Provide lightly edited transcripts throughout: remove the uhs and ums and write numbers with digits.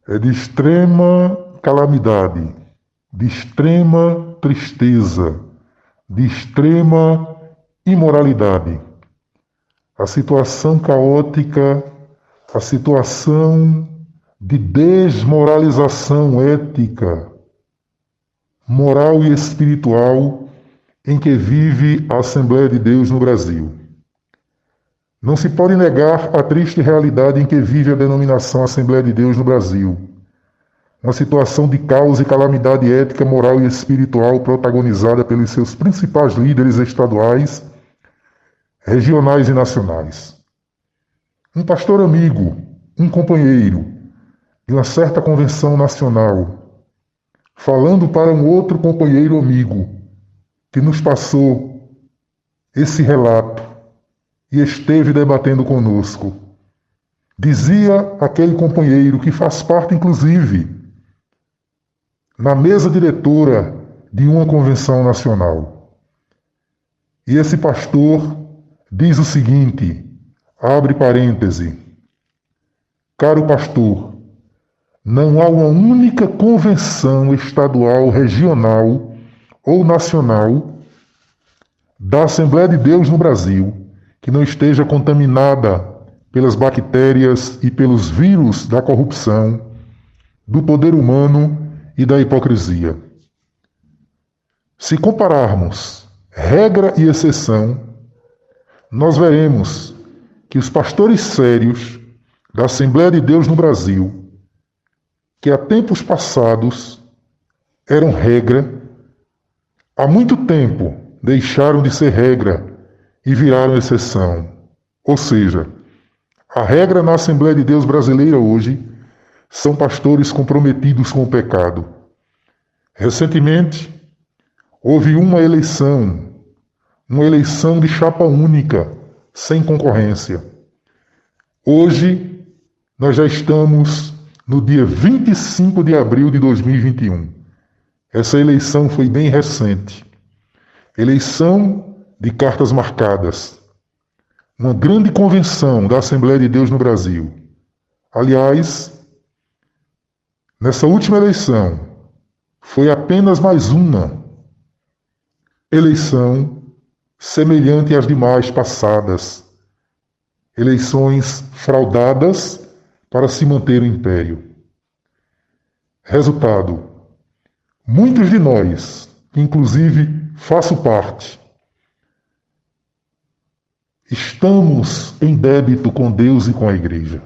é de extrema calamidade, de extrema tristeza, de extrema imoralidade. A situação caótica, a situação de desmoralização ética, moral e espiritual em que vive a Assembleia de Deus no Brasil. Não se pode negar a triste realidade em que vive a denominação Assembleia de Deus no Brasil. Uma situação de caos e calamidade ética, moral e espiritual protagonizada pelos seus principais líderes estaduais, regionais e nacionais. Um pastor amigo, um companheiro de uma certa convenção nacional, falando para um outro companheiro amigo que nos passou esse relato e esteve debatendo conosco. Dizia aquele companheiro, que faz parte, inclusive, na mesa diretora de uma convenção nacional. E esse pastor diz o seguinte, abre parêntese: caro pastor, não há uma única convenção estadual, regional ou nacional da Assembleia de Deus no Brasil que não esteja contaminada pelas bactérias e pelos vírus da corrupção, do poder humano e da hipocrisia. Se compararmos regra e exceção, nós veremos que os pastores sérios da Assembleia de Deus no Brasil, que há tempos passados eram regra, há muito tempo deixaram de ser regra e viraram exceção. Ou seja, a regra na Assembleia de Deus brasileira hoje são pastores comprometidos com o pecado. Recentemente, houve uma eleição de chapa única, sem concorrência. Hoje, nós já estamos no dia 25 de abril de 2021. Essa eleição foi bem recente. Eleição de cartas marcadas. Uma grande convenção da Assembleia de Deus no Brasil. Aliás, nessa última eleição, foi apenas mais uma eleição semelhante às demais passadas. Eleições fraudadas para se manter o império. Resultado: muitos de nós, inclusive faço parte, estamos em débito com Deus e com a Igreja.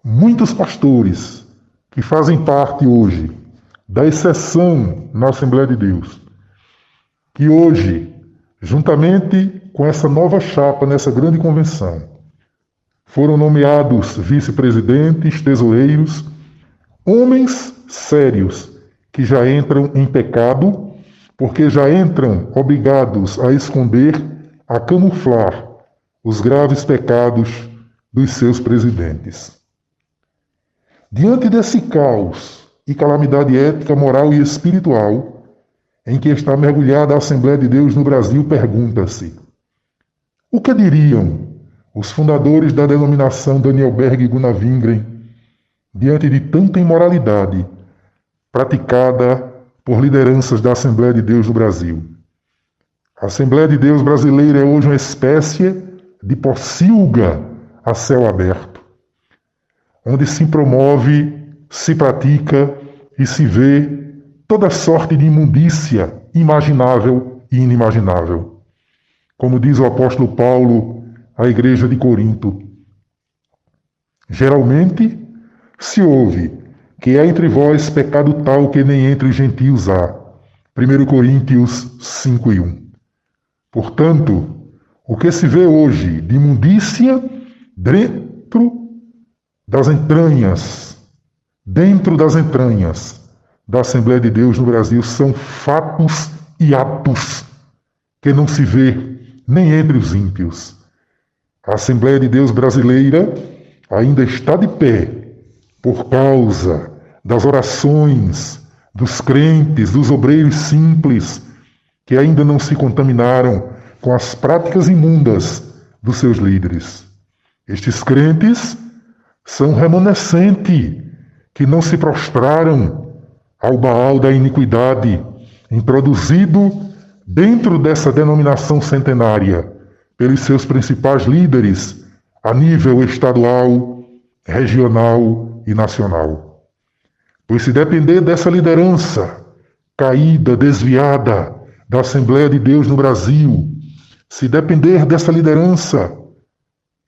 Muitos pastores que fazem parte hoje da exceção na Assembleia de Deus, que hoje, juntamente com essa nova chapa nessa grande convenção, foram nomeados vice-presidentes, tesoureiros, homens sérios que já entram em pecado, porque já entram obrigados a esconder, a camuflar os graves pecados dos seus presidentes. Diante desse caos e calamidade ética, moral e espiritual em que está mergulhada a Assembleia de Deus no Brasil, pergunta-se: o que diriam os fundadores da denominação Daniel Berg e Gunnar Wingren diante de tanta imoralidade praticada por lideranças da Assembleia de Deus no Brasil? A Assembleia de Deus brasileira é hoje uma espécie de pocilga a céu aberto, onde se promove, se pratica e se vê toda sorte de imundícia imaginável e inimaginável. Como diz o apóstolo Paulo à igreja de Corinto: geralmente se ouve que há entre vós pecado tal que nem entre os gentios há. 1 Coríntios 5:1. Portanto, o que se vê hoje de imundícia dentro das entranhas da Assembleia de Deus no Brasil são fatos e atos que não se vê nem entre os ímpios. A Assembleia de Deus brasileira ainda está de pé por causa das orações dos crentes, dos obreiros simples, que ainda não se contaminaram com as práticas imundas dos seus líderes. Estes crentes são remanescente que não se prostraram ao Baal da iniquidade, introduzido dentro dessa denominação centenária pelos seus principais líderes a nível estadual, regional e nacional. Pois se depender dessa liderança caída, desviada da Assembleia de Deus no Brasil, se depender dessa liderança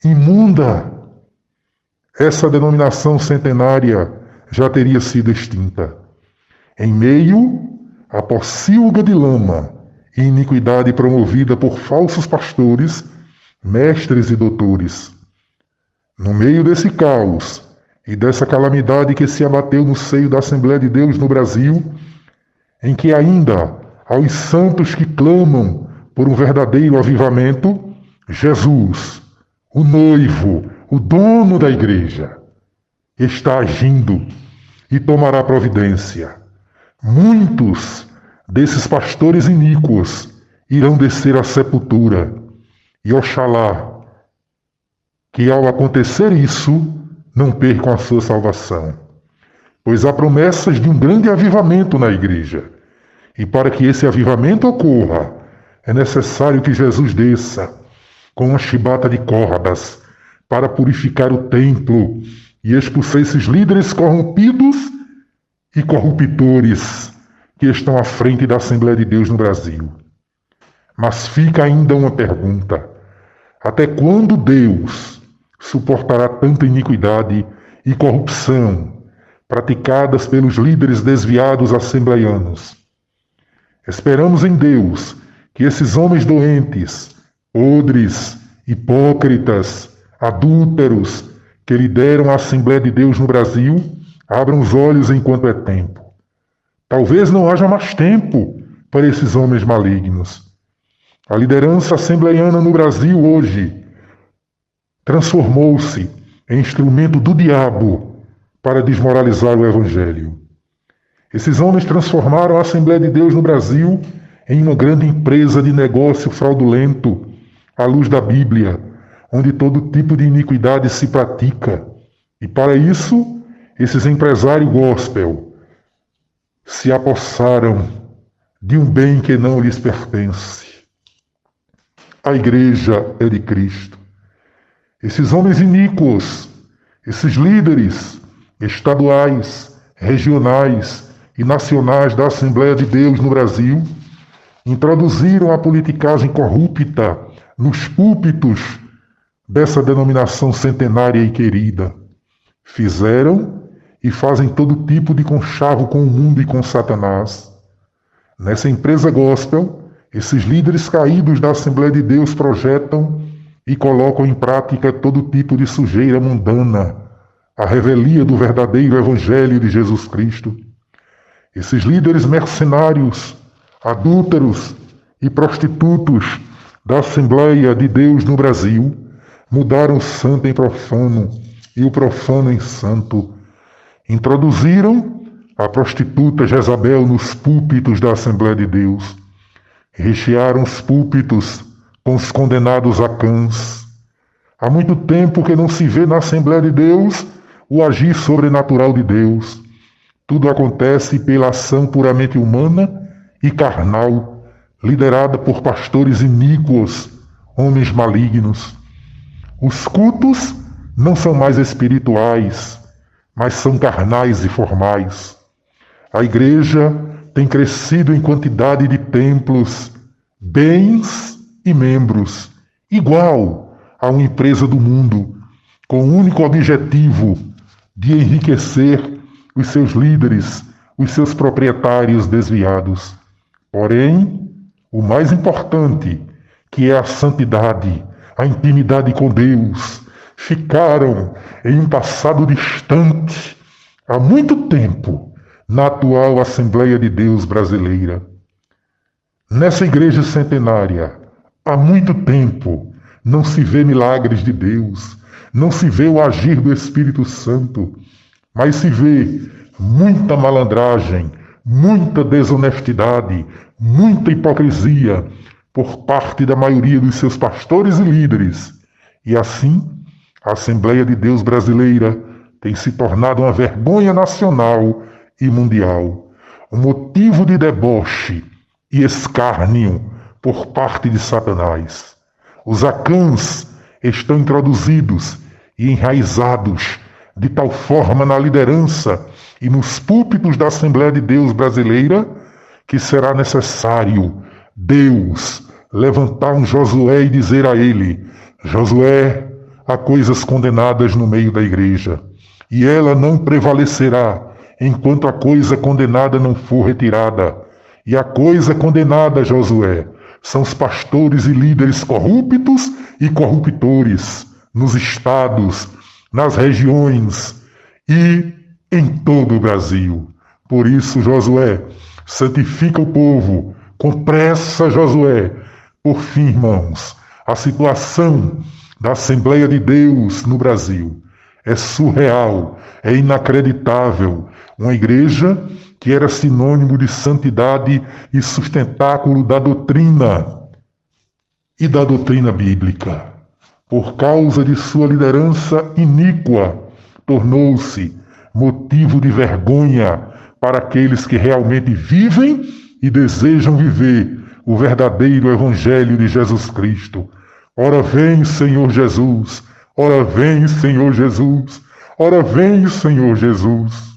imunda, essa denominação centenária já teria sido extinta. Em meio à pocilga de lama e iniquidade promovida por falsos pastores, mestres e doutores. No meio desse caos e dessa calamidade que se abateu no seio da Assembleia de Deus no Brasil, em que ainda aos santos que clamam por um verdadeiro avivamento, Jesus, o noivo, o dono da igreja, está agindo e tomará providência. Muitos desses pastores iníquos irão descer à sepultura, e oxalá que ao acontecer isso, não percam a sua salvação. Pois há promessas de um grande avivamento na igreja. E para que esse avivamento ocorra, é necessário que Jesus desça com uma chibata de cordas para purificar o templo e expulsar esses líderes corrompidos e corruptores que estão à frente da Assembleia de Deus no Brasil. Mas fica ainda uma pergunta: até quando Deus suportará tanta iniquidade e corrupção praticadas pelos líderes desviados assembleianos? Esperamos em Deus que esses homens doentes, podres, hipócritas, adúlteros, que lideram a Assembleia de Deus no Brasil, abram os olhos enquanto é tempo. Talvez não haja mais tempo para esses homens malignos. A liderança assembleiana no Brasil hoje transformou-se em instrumento do diabo para desmoralizar o Evangelho. Esses homens transformaram a Assembleia de Deus no Brasil em uma grande empresa de negócio fraudulento, à luz da Bíblia, onde todo tipo de iniquidade se pratica. E para isso, esses empresários gospel se apossaram de um bem que não lhes pertence. A igreja é de Cristo. Esses homens iníquos, esses líderes estaduais, regionais e nacionais da Assembleia de Deus no Brasil, introduziram a politicagem corrupta nos púlpitos dessa denominação centenária e querida. Fizeram e fazem todo tipo de conchavo com o mundo e com Satanás. Nessa empresa gospel, esses líderes caídos da Assembleia de Deus projetam e colocam em prática todo tipo de sujeira mundana, a revelia do verdadeiro Evangelho de Jesus Cristo. Esses líderes mercenários, adúlteros e prostitutos da Assembleia de Deus no Brasil mudaram o santo em profano e o profano em santo. Introduziram a prostituta Jezabel nos púlpitos da Assembleia de Deus. Rechearam os púlpitos com os condenados a cães. Há muito tempo que não se vê na Assembleia de Deus o agir sobrenatural de Deus. Tudo acontece pela ação puramente humana e carnal, liderada por pastores iníquos, homens malignos. Os cultos não são mais espirituais, mas são carnais e formais. A igreja tem crescido em quantidade de templos, bens e membros, igual a uma empresa do mundo, com o único objetivo de enriquecer os seus líderes, os seus proprietários desviados. Porém, o mais importante, que é a santidade, a intimidade com Deus, ficaram em um passado distante, há muito tempo, na atual Assembleia de Deus brasileira. Nessa igreja centenária, há muito tempo, não se vê milagres de Deus, não se vê o agir do Espírito Santo, mas se vê muita malandragem, muita desonestidade, muita hipocrisia por parte da maioria dos seus pastores e líderes. E assim, a Assembleia de Deus brasileira tem se tornado uma vergonha nacional e mundial, um motivo de deboche e escárnio por parte de Satanás. Os acãs estão introduzidos e enraizados de tal forma na liderança e nos púlpitos da Assembleia de Deus brasileira que será necessário Deus levantar um Josué e dizer a ele: Josué, há coisas condenadas no meio da igreja, e ela não prevalecerá enquanto a coisa condenada não for retirada. E a coisa condenada, Josué, são os pastores e líderes corruptos e corruptores nos estados, nas regiões e em todo o Brasil. Por isso, Josué, santifica o povo, com pressa, Josué. Por fim, irmãos, a situação da Assembleia de Deus no Brasil é surreal, é inacreditável. Uma igreja que era sinônimo de santidade e sustentáculo da doutrina e da doutrina bíblica, por causa de sua liderança iníqua, tornou-se motivo de vergonha para aqueles que realmente vivem e desejam viver o verdadeiro Evangelho de Jesus Cristo. Ora vem, Senhor Jesus, ora vem, Senhor Jesus, ora vem, Senhor Jesus.